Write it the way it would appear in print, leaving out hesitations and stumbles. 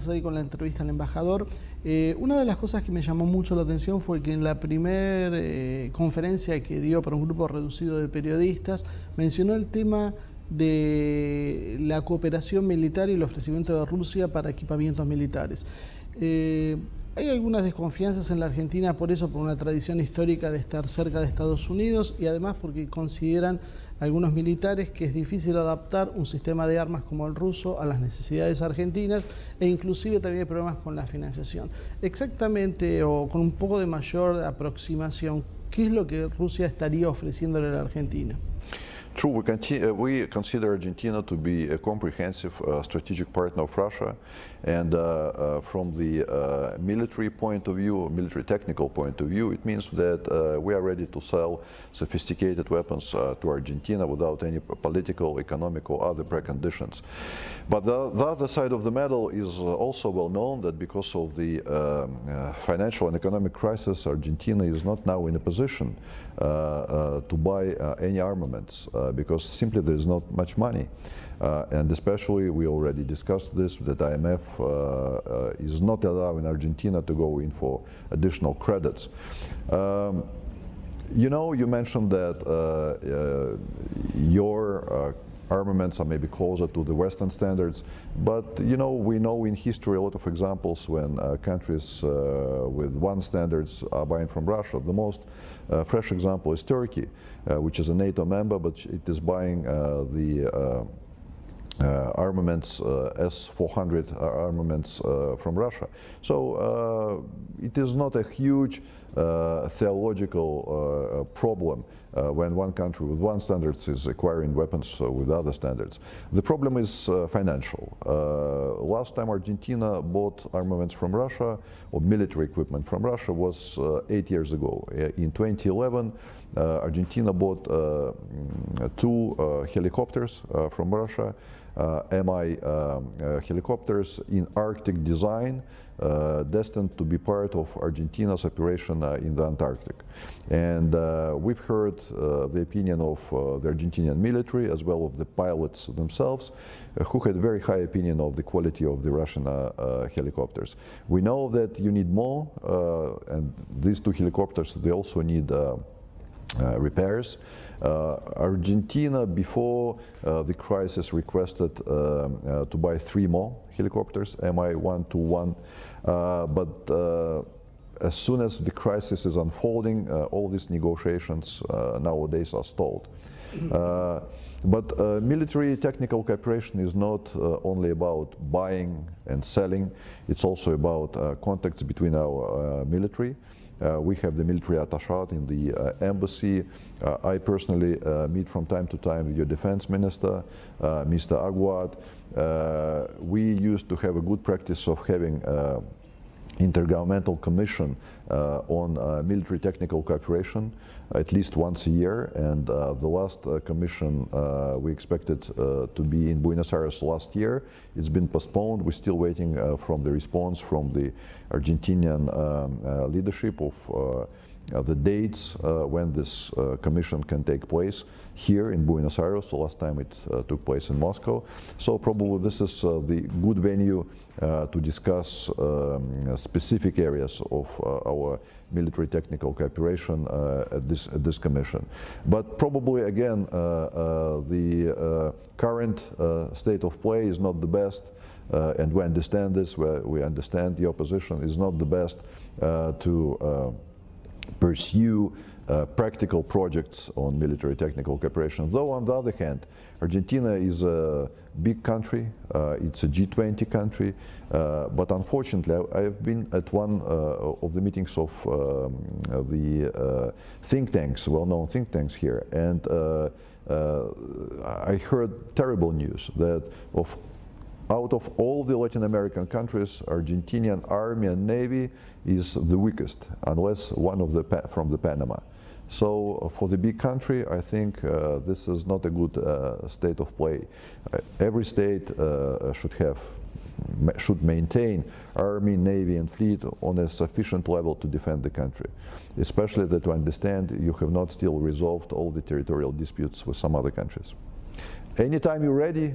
entonces ahí con la entrevista al embajador. Una de las cosas que me llamó mucho la atención fue que en la primera conferencia que dio para un grupo reducido de periodistas, mencionó el tema de la cooperación militar y el ofrecimiento de Rusia para equipamientos militares. Hay algunas desconfianzas en la Argentina por eso, por una tradición histórica de estar cerca de Estados Unidos y además porque consideran algunos militares que es difícil adaptar un sistema de armas como el ruso a las necesidades argentinas e inclusive también hay problemas con la financiación. Exactamente, o con un poco de mayor aproximación, ¿qué es lo que Rusia estaría ofreciéndole a la Argentina? True, we consider Argentina to be a comprehensive strategic partner of Russia, and from the military point of view, military technical point of view, it means that we are ready to sell sophisticated weapons to Argentina without any political, economic or other preconditions. But the other side of the medal is also well known that because of the financial and economic crisis, Argentina is not now in a position to buy any armaments because simply there is not much money. And especially, we already discussed this, that IMF is not allowing Argentina to go in for additional credits. You know, you mentioned that your armaments are maybe closer to the Western standards, but you know, we know in history a lot of examples when countries with one standards are buying from Russia. The most fresh example is Turkey, which is a NATO member, but it is buying the armaments, S-400 armaments from Russia. So it is not a huge theological problem when one country with one standards is acquiring weapons with other standards. The problem is financial. Last time Argentina bought armaments from Russia, or military equipment from Russia, was 8 years ago. In 2011, Argentina bought 2 helicopters from Russia, Mi helicopters in Arctic design, destined to be part of Argentina's operation in the Antarctic. And we've heard the opinion of the Argentinian military as well as the pilots themselves, who had very high opinion of the quality of the Russian helicopters. We know that you need more, and these 2 helicopters, they also need repairs. Argentina, before the crisis, requested to buy 3 more helicopters, Mi-121, but as soon as the crisis is unfolding, all these negotiations nowadays are stalled. But military technical cooperation is not only about buying and selling, it's also about contacts between our military. We have the military attaché in the embassy. I personally meet from time to time with your defense minister, Mr. Aguad. We used to have a good practice of having intergovernmental commission on military technical cooperation at least once a year, and the last commission we expected to be in Buenos Aires last year. It's been postponed. We're still waiting from the response from the Argentinian leadership of the dates when this commission can take place here in Buenos Aires. The last time it took place in Moscow. So probably this is the good venue to discuss specific areas of our military technical cooperation at this commission. But probably again, the current state of play is not the best, and we understand this. We understand the opposition is not the best to pursue practical projects on military technical cooperation. Though on the other hand, Argentina is a big country, it's a G20 country, but unfortunately I've been at one of the meetings of the think tanks, well-known think tanks here, and I heard terrible news that out of all the Latin American countries, Argentinian army and navy is the weakest, unless one of from the Panama. So for the big country, I think this is not a good state of play. Every state should maintain army, navy and fleet on a sufficient level to defend the country. Especially that to understand you have not still resolved all the territorial disputes with some other countries. Anytime you're ready,